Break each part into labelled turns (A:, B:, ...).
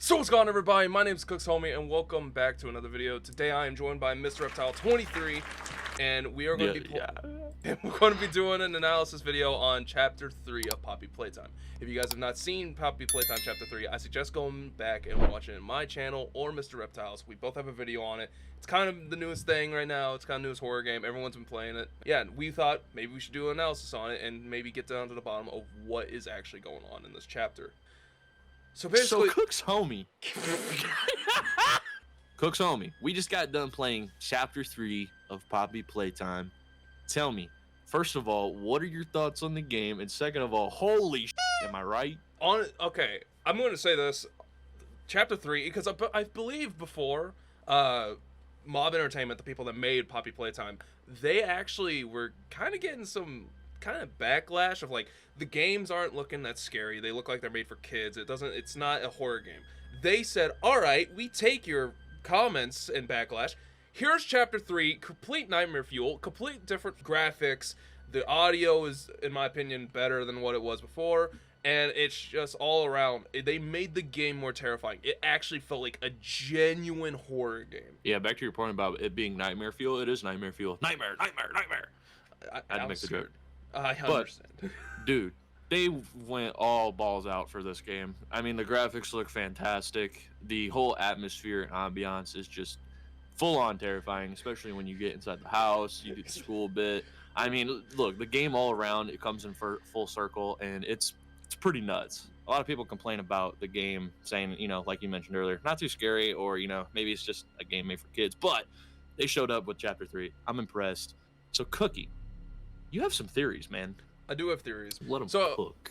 A: So what's going on, everybody? My name is Kochshomie and welcome back to another video. Today I am joined by Mr. Reptile 23 and we are going to be doing an analysis video on chapter 3 of Poppy Playtime. If you guys have not seen Poppy Playtime chapter 3, I suggest going back and watching it in my channel or Mr. Reptile's. We both have a video on it. It's kind of the newest thing right now. It's kind of the newest horror game. Everyone's been playing it. Yeah, and we thought maybe we should do an analysis on it and maybe get down to the bottom of what is actually going on in this chapter. So basically,
B: Kochshomie. Kochshomie, we just got done playing chapter 3 of Poppy Playtime. Tell me, first of all, what are your thoughts on the game? And second of all, holy shit, am I right?
A: Okay, I'm going to say this. Chapter 3, because I believe before, Mob Entertainment, the people that made Poppy Playtime, they actually were kind of getting some kind of backlash of like, the games aren't looking that scary. They look like they're made for kids. It's not a horror game. They said, all right, we take your comments and backlash. Here's chapter 3, complete nightmare fuel, complete different graphics. The audio is, in my opinion, better than what it was before. And it's just all around. They made the game more terrifying. It actually felt like a genuine horror game.
B: Yeah, back to your point about it being nightmare fuel. It is nightmare fuel. Nightmare. I had to make the joke.
A: I understand.
B: Dude, they went all balls out for this game. I mean, the graphics look fantastic. The whole atmosphere and ambiance is just full-on terrifying, especially when you get inside the house, you do the school bit. I mean, look, the game all around, it comes in for full circle, and it's pretty nuts. A lot of people complain about the game, saying, you know, like you mentioned earlier, not too scary, or, you know, maybe it's just a game made for kids. But they showed up with Chapter 3. I'm impressed. So, Cookie, you have some theories, man.
A: I do have theories.
B: Let him cook.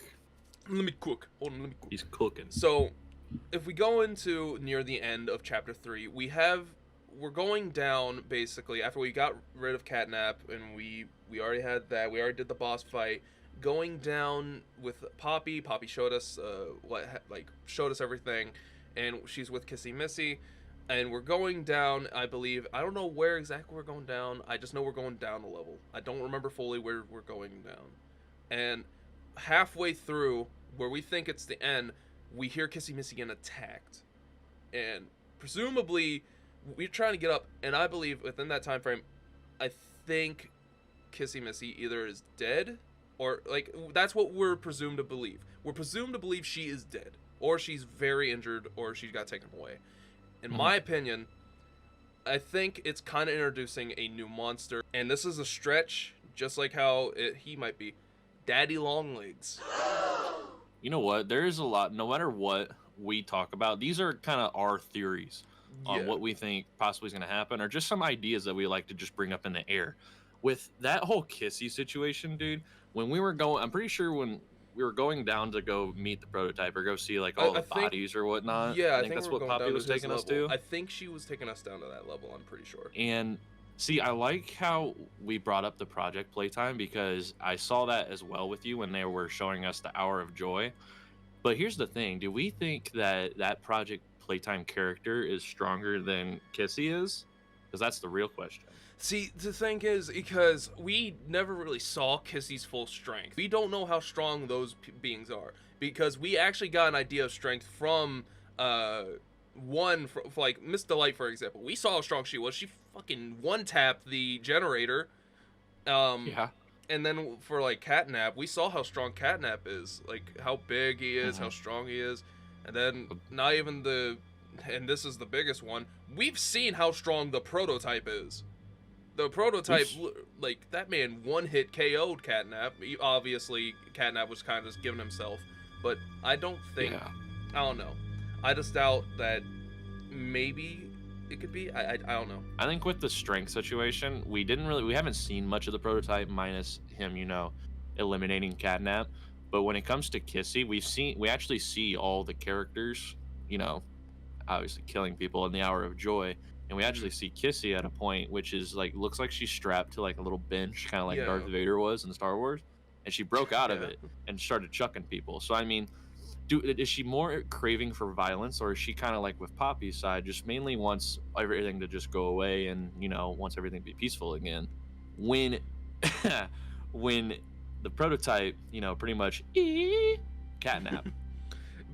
A: Let me cook. Hold on, let me cook.
B: He's cooking.
A: So, if we go into near the end of chapter 3, we're going down basically after we got rid of Catnap, and we already had that. We already did the boss fight. Going down with Poppy. Poppy showed us showed us everything, and she's with Kissy Missy. And we're going down, I believe. I don't know where exactly we're going down. I just know we're going down a level. I don't remember fully where we're going down. And halfway through, where we think it's the end, we hear Kissy Missy getting attacked. And presumably, we're trying to get up. And I believe within that time frame, I think Kissy Missy either is dead, or like that's what we're presumed to believe. We're presumed to believe she is dead, or she's very injured, or she got taken away. In my opinion, I think it's kind of introducing a new monster, and this is a stretch, just like how he might be. Daddy Longlegs.
B: You know what? There is a lot, no matter what we talk about, these are kind of our theories on what we think possibly is going to happen, or just some ideas that we like to just bring up in the air. With that whole Kissy situation, dude, when we were going, I'm pretty sure when we were going down to go meet the prototype or go see like all the bodies or whatnot.
A: Yeah,
B: I think that's what Poppy was taking us to.
A: I think she was taking us down to that level, I'm pretty sure.
B: And see, I like how we brought up the Project Playtime, because I saw that as well with you when they were showing us the Hour of Joy. But here's the thing. Do we think that Project Playtime character is stronger than Kissy is? Because that's the real question.
A: See, the thing is, because we never really saw Kissy's full strength. We don't know how strong those beings are, because we actually got an idea of strength from like Miss Delight, for example. We saw how strong she was. She fucking one-tapped the generator.
B: Yeah.
A: And then for like Catnap, we saw how strong Catnap is, like how big he is, how strong he is. And then not even and this is the biggest one, we've seen how strong the prototype is. The prototype, like, that man one-hit KO'd Catnap. Obviously, Catnap was kind of just giving himself. But I don't think... Yeah. I don't know. I just doubt that maybe it could be. I don't know.
B: I think with the strength situation, we haven't seen much of the prototype minus him, you know, eliminating Catnap. But when it comes to Kissy, we actually see all the characters, you know, obviously killing people in the Hour of Joy. And we actually see Kissy at a point, which is like, looks like she's strapped to like a little bench, kind of like Darth Vader was in Star Wars. And she broke out of it and started chucking people. So, I mean, is she more craving for violence, or is she kind of like with Poppy's side, just mainly wants everything to just go away and, you know, wants everything to be peaceful again? When the prototype, you know, pretty much Catnap.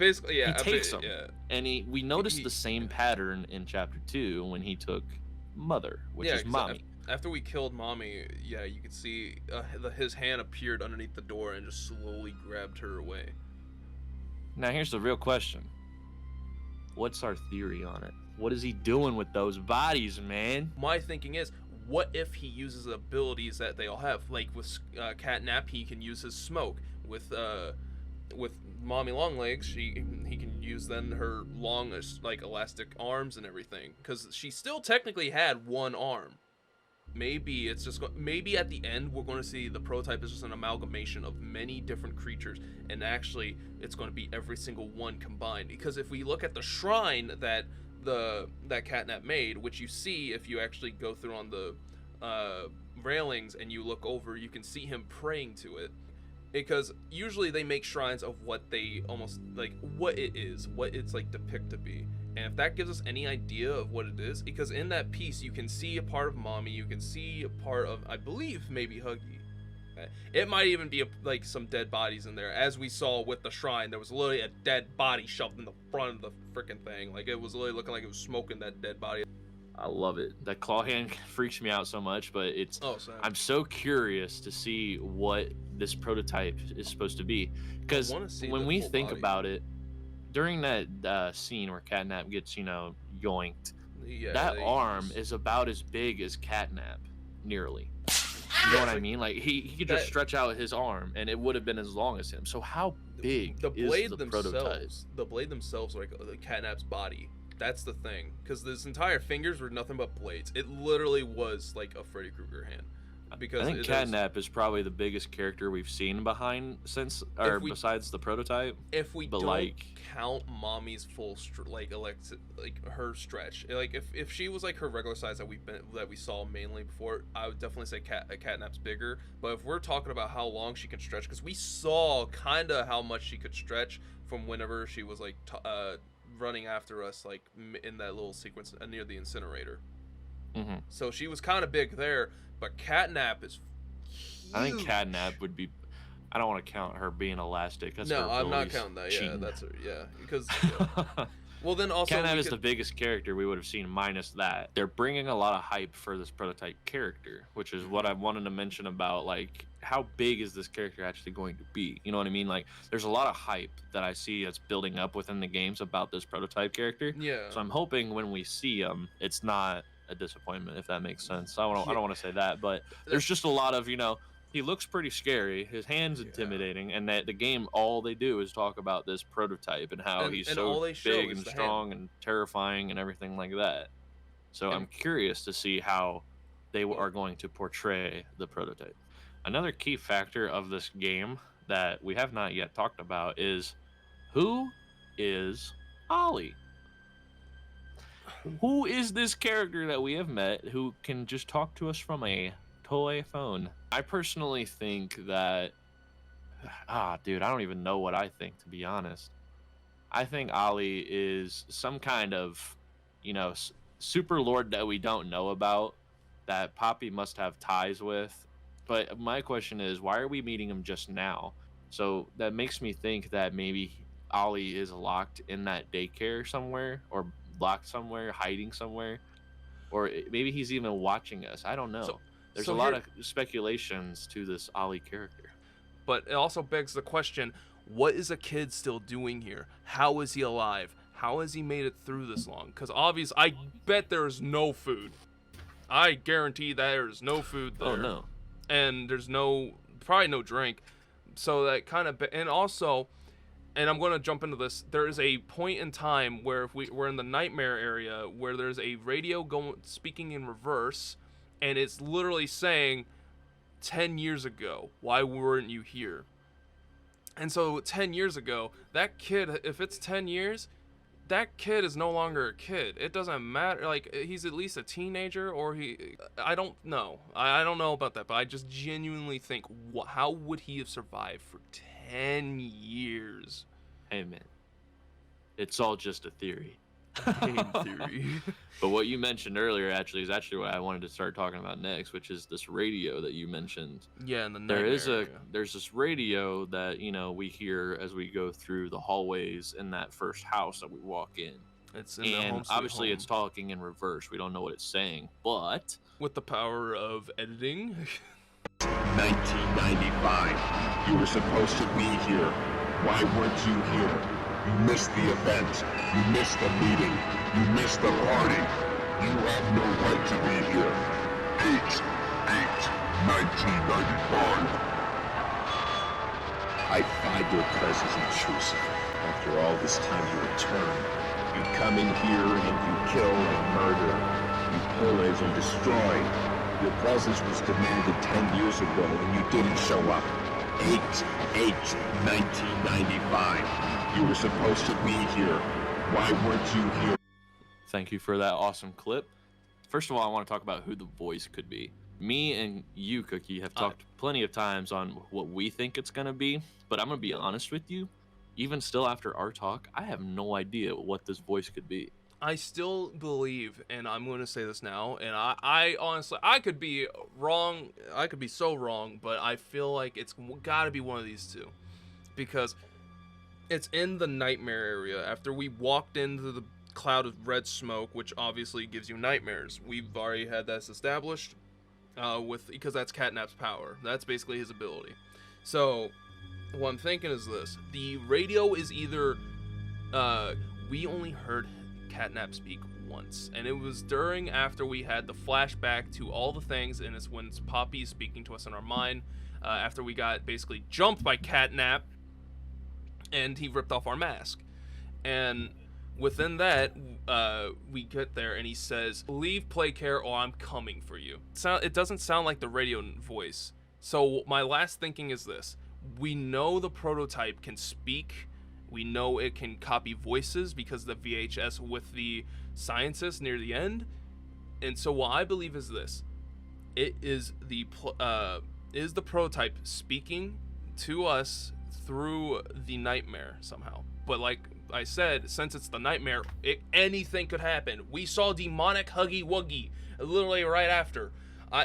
A: basically,
B: He
A: yeah,
B: takes them,
A: yeah.
B: and we noticed
A: He
B: the same pattern in chapter 2 when he took Mother, which
A: yeah,
B: is
A: because
B: Mommy.
A: after we killed Mommy, yeah, you could see his hand appeared underneath the door and just slowly grabbed her away.
B: Now here's the real question. What's our theory on it? What is he doing with those bodies, man?
A: My thinking is, what if he uses abilities that they all have? Like with Catnap, he can use his smoke. With Mommy Longlegs, he can use then her long like elastic arms and everything, because she still technically had one arm. Maybe it's just maybe at the end we're going to see the prototype is just an amalgamation of many different creatures, and actually it's going to be every single one combined. Because if we look at the shrine that Catnap made, which you see if you actually go through on the railings and you look over, you can see him praying to it. Because usually they make shrines of what they almost like what it is, what it's like depict to be. And if that gives us any idea of what it is, because in that piece you can see a part of Mommy, you can see a part of, I believe, maybe Huggy. It might even be like some dead bodies in there. As we saw with the shrine, there was literally a dead body shoved in the front of the freaking thing. Like it was literally looking like it was smoking that dead body.
B: I love it. That claw hand freaks me out so much, but it's I'm so curious to see what this prototype is supposed to be, because when we think about it, during that scene where Catnap gets yoinked, that arm is about as big as Catnap, nearly. You know what I mean? Like he could just stretch out his arm and it would have been as long as him. So how big is the prototype?
A: The blade themselves are like Catnap's body. That's the thing, because this entire fingers were nothing but blades. It literally was like a Freddy Krueger hand. Because
B: I think Catnap is probably the biggest character we've seen besides the prototype.
A: If we don't count Mommy's full her stretch, like if she was like her regular size that we saw mainly before, I would definitely say Catnap's bigger. But if we're talking about how long she can stretch, because we saw kind of how much she could stretch from whenever she was like running after us, like in that little sequence near the incinerator.
B: Mm-hmm.
A: So she was kind of big there, but Catnap is huge.
B: I think Catnap would be. I don't want to count her being elastic. That's
A: no, I'm not counting that. Yeah, that's her. Yeah, because. Yeah. Well, then also
B: Catnap is the biggest character we would have seen minus that. They're bringing a lot of hype for this prototype character, which is what I wanted to mention about, like, how big is this character actually going to be? You know what I mean? Like, there's a lot of hype that I see that's building up within the games about this prototype character.
A: Yeah.
B: So I'm hoping when we see him, it's not a disappointment, if that makes sense. I don't want to say that, but there's just a lot of, he looks pretty scary. His hand's intimidating, and that the game, all they do is talk about this prototype and how he's so big and strong and terrifying and everything like that. So I'm curious to see how they are going to portray the prototype. Another key factor of this game that we have not yet talked about is, who is Ollie? Who is this character that we have met who can just talk to us from a toy phone? I personally think that, dude, I don't even know what I think, to be honest. I think Ollie is some kind of, super lord that we don't know about, that Poppy must have ties with. But my question is, why are we meeting him just now? So that makes me think that maybe Ollie is locked in that daycare somewhere, or locked somewhere, hiding somewhere, or maybe he's even watching us. I don't know. There's a lot of speculations to this Ollie character.
A: But it also begs the question, what is a kid still doing here? How is he alive? How has he made it through this long? Because obviously, I bet there's no food. I guarantee there's no food there.
B: Oh, no.
A: And there's probably no drink. So that kind of, and also, and I'm going to jump into this, there is a point in time where if we're in the nightmare area where there's a radio speaking in reverse, and it's literally saying, 10 years ago, why weren't you here? And so 10 years ago, that kid, if it's 10 years, that kid is no longer a kid. It doesn't matter. Like, he's at least a teenager, or I don't know. I don't know about that, but I just genuinely think, how would he have survived for 10 years?
B: Hey, man. It's all just a theory.
A: Game theory.
B: But what you mentioned earlier is actually what I wanted to start talking about next, which is this radio that you mentioned.
A: Yeah, in the
B: There's this radio that we hear as we go through the hallways in that first house that we walk in.
A: It's in the
B: And
A: home sweet
B: obviously
A: home.
B: it's talking in reverse. We don't know what it's saying, but
A: With the power of editing.
C: 1995. You were supposed to be here. Why weren't you here? You missed the event. You missed the meeting. You missed the party. You have no right to be here. 8/8/1995. I find your presence intrusive. After all this time you return. You come in here and you kill and murder. You pillage and destroy. Your presence was demanded 10 years ago and you didn't show up. 8/8/1995. You were supposed to be here. Why weren't you here?
B: thank you for that awesome clip. First of all, I want to talk about who the voice could be. Me and you, Cookie, have talked plenty of times on what we think it's going to be, but I'm going to be honest with you. Even still after our talk, I have no idea what this voice could be.
A: I still believe, and I'm going to say this now, and I honestly, I could be wrong, I could be so wrong, but I feel like it's got to be one of these two. Because it's in the nightmare area. After we walked into the cloud of red smoke, which obviously gives you nightmares. We've already had that established, because that's Catnap's power. That's basically his ability. So what I'm thinking is this: the radio is either we only heard Catnap speak once, and it was after we had the flashback to all the things, and it's when Poppy is speaking to us in our mind, after we got basically jumped by Catnap and he ripped off our mask. And within that, we get there and he says, "Leave play care or I'm coming for you." It doesn't sound like the radio voice. So my last thinking is this: we know the prototype can speak. We know it can copy voices because the VHS with the scientist near the end. And so what I believe is this: it is the prototype speaking to us through the nightmare somehow. But like I said, since it's the nightmare, anything could happen. We saw demonic Huggy Wuggy literally right after.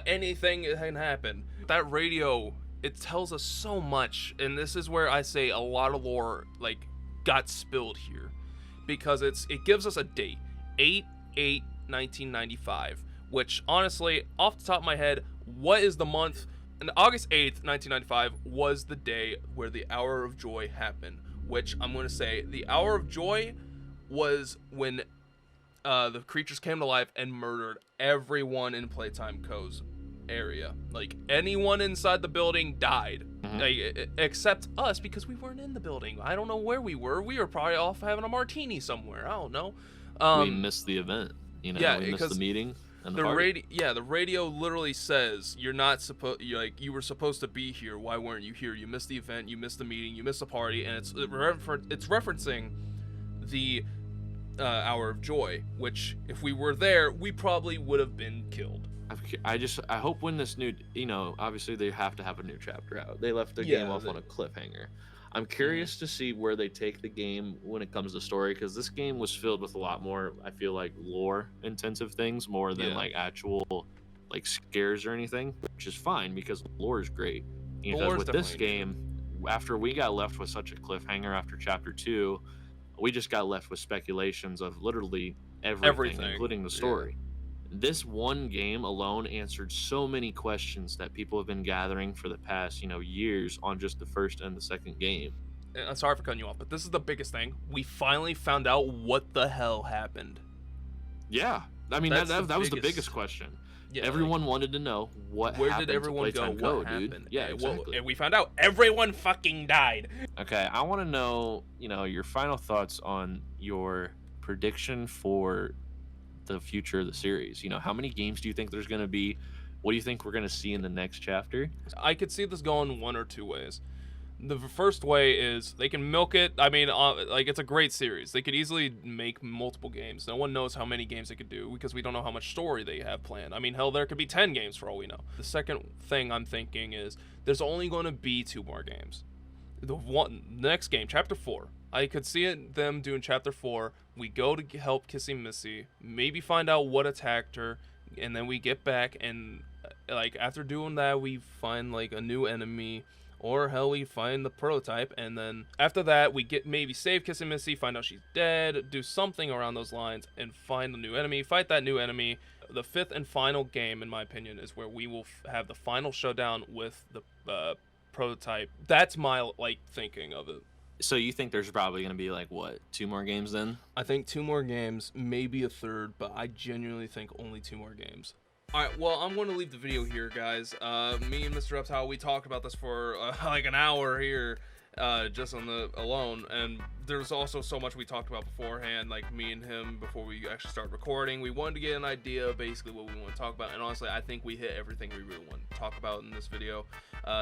A: Anything can happen. That radio, it tells us so much, and this is where I say a lot of lore got spilled here, because it gives us a date, 8/8/1995, which honestly, off the top of my head, what is the month? And August 8th, 1995 was the day where the Hour of Joy happened, which I'm going to say the Hour of Joy was when the creatures came to life and murdered everyone in Playtime Co's area. Like, anyone inside the building died, except us, because we weren't in the building. I don't know where we were. We were probably off having a martini somewhere. I don't know.
B: We missed the event. We missed the meeting. And the radio literally says you're not supposed. You were supposed to be here. Why weren't you here? You missed the event. You missed the meeting. You missed the party, and it's referencing the Hour of Joy. Which, if we were there, we probably would have been killed. I hope when this new, obviously they have to have a new chapter out. They left the game off on a cliffhanger. I'm curious to see where they take the game when it comes to story, because this game was filled with a lot more, I feel like, lore intensive things more than actual scares or anything, which is fine because lore is great. Because with this game, after we got left with such a cliffhanger after chapter 2, we just got left with speculations of literally everything. Including the story. Yeah. This one game alone answered so many questions that people have been gathering for the past, years on just the first and the second game.
A: I'm sorry for cutting you off, but this is the biggest thing. We finally found out what the hell happened.
B: Yeah. I mean, that was the biggest question. Yeah, everyone wanted to know what happened. Where did everyone go? What happened? Dude. Yeah, exactly.
A: Well, and we found out everyone fucking died.
B: Okay, I want to know, your final thoughts on your prediction for the future of the series. How many games do you think there's going to be? What do you think we're going to see in the next chapter?
A: I could see this going one or two ways. The first way is they can milk it. I mean, it's a great series. They could easily make multiple games. No one knows how many games they could do because we don't know how much story they have planned. I mean, hell, there could be 10 games for all we know. The second thing I'm thinking is there's only going to be 2 more games. The next game, chapter 4, I could see it them doing chapter 4. We go to help Kissing Missy, maybe find out what attacked her, and then we get back and like after doing that we find like a new enemy, or hell we find the prototype, and then after that we get maybe save Kissing Missy, find out she's dead, do something around those lines, and find the new enemy, fight that new enemy. The 5th and final game, in my opinion, is where we will have the final showdown with the prototype. That's my like thinking of it.
B: So you think there's probably going to be like what, 2 more games then?
A: I think 2 more games, maybe a 3rd, but I genuinely think only 2 more games. Alright, well, I'm going to leave the video here, guys. Me and Mr. Reptile, we talked about this for like an hour here, just on the alone, and there's also so much we talked about beforehand, like me and him before we actually started recording. We wanted to get an idea of basically what we want to talk about, and honestly, I think we hit everything we really want to talk about in this video.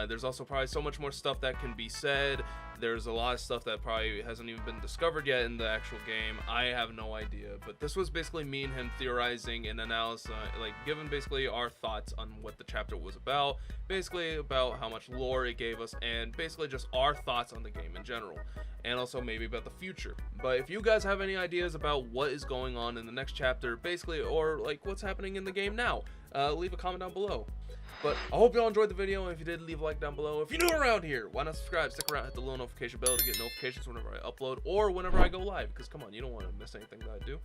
A: There's also probably so much more stuff that can be said. There's a lot of stuff that probably hasn't even been discovered yet in the actual game. I have no idea, but this was basically me and him theorizing and analyzing, like giving basically our thoughts on what the chapter was about, basically about how much lore it gave us, and basically just our thoughts on the game in general, and also maybe about the future. But if you guys have any ideas about what is going on in the next chapter, basically, or like what's happening in the game now, leave a comment down below. But I hope y'all enjoyed the video, and if you did, leave a like down below. If you're new around here, why not subscribe, stick around, hit the little notification bell to get notifications whenever I upload or whenever I go live, because come on, you don't want to miss anything that I do.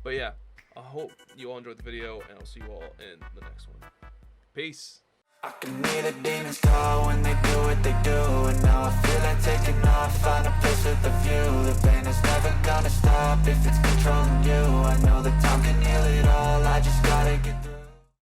A: But yeah, I hope you all enjoyed the video, and I'll see you all in the next one. Peace.
D: I can hear the demons call when they do what they do, and now I feel like taking off, find a place with a view. The pain is never gonna stop if it's